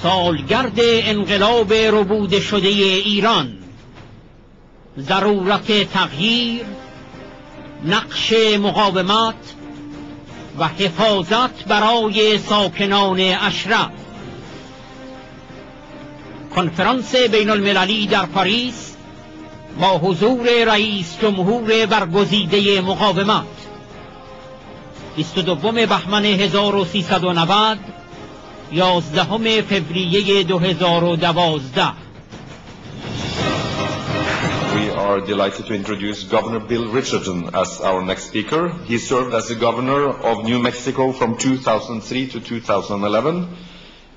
سالگرد انقلاب ربوده شده ایران، ضرورت تغییر، نقش مقاومت و حفاظت برای ساکنان اشرف. کنفرانس بین المللی در پاریس با حضور رئیس جمهور برگزیده مقاومت 22 بهمن 1390 11 فوریه 2012. We are delighted to introduce Governor Bill Richardson as our next speaker. He served as the governor of New Mexico from 2003 to 2011.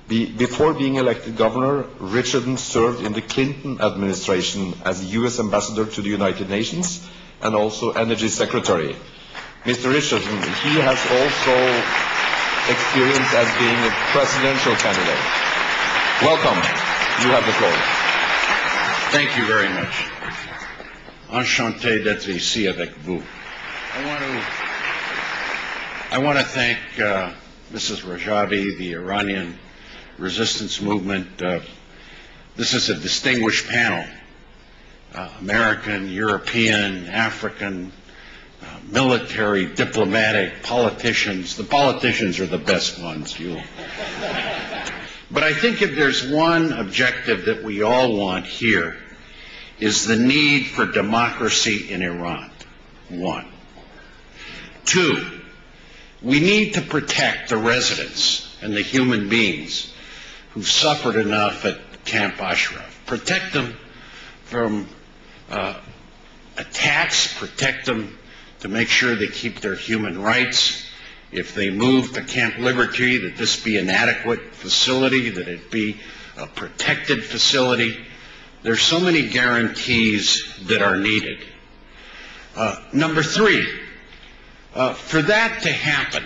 Before being elected governor, Richardson served in the Clinton administration as U.S. ambassador to the United Nations and also energy secretary. Mr. Richardson, he has also experience as being a presidential candidate. Welcome. You have the floor. Thank you very much. Enchanté d'être ici avec vous. I want to thank Mrs. Rajavi, the Iranian resistance movement. This is a distinguished panel. American, European, African, military, diplomatic, politicians. The politicians are the best ones. But I think if there's one objective that we all want here is the need for democracy in Iran. One. Two, we need to protect the residents and the human beings who've suffered enough at Camp Ashraf. Protect them from attacks, protect them to make sure they keep their human rights. If they move to Camp Liberty, that this be an adequate facility, that it be a protected facility. There's so many guarantees that are needed. Number three, for that to happen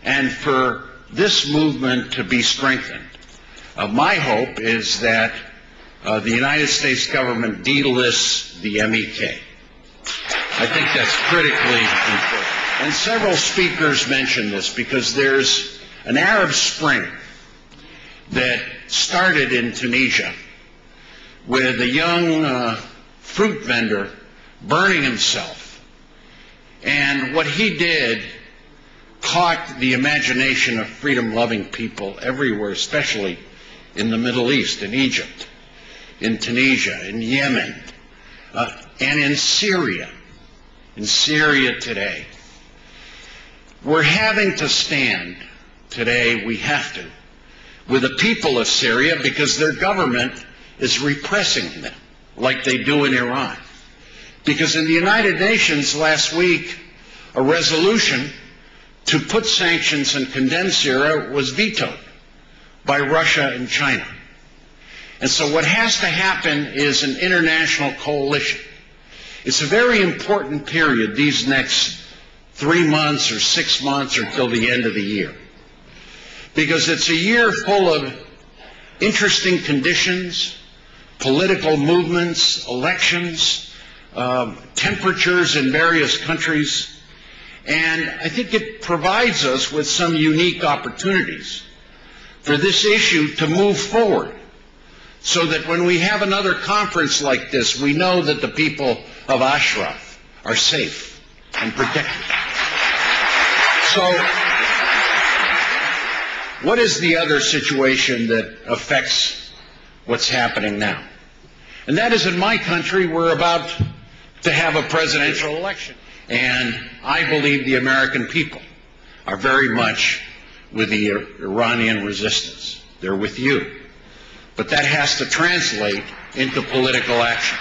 and for this movement to be strengthened, my hope is that the United States government delists the MEK. I think that's critically important. And several speakers mentioned this because there's an Arab Spring that started in Tunisia with a young fruit vendor burning himself. And what he did caught the imagination of freedom-loving people everywhere, especially in the Middle East, in Egypt, in Tunisia, in Yemen, and in Syria today. We're having to stand today, we have to, with the people of Syria because their government is repressing them like they do in Iran. Because in the United Nations last week, a resolution to put sanctions and condemn Syria was vetoed by Russia and China. And so what has to happen is an international coalition. It's a very important period, these next 3 months or 6 months or till the end of the year. Because it's a year full of interesting conditions, political movements, elections, temperatures in various countries. And I think it provides us with some unique opportunities for this issue to move forward so that when we have another conference like this, we know that the people of Ashraf are safe and protected. So, what is the other situation that affects what's happening now? And that is in my country, we're about to have a presidential election. And I believe the American people are very much with the Iranian resistance. They're with you. But that has to translate into political action.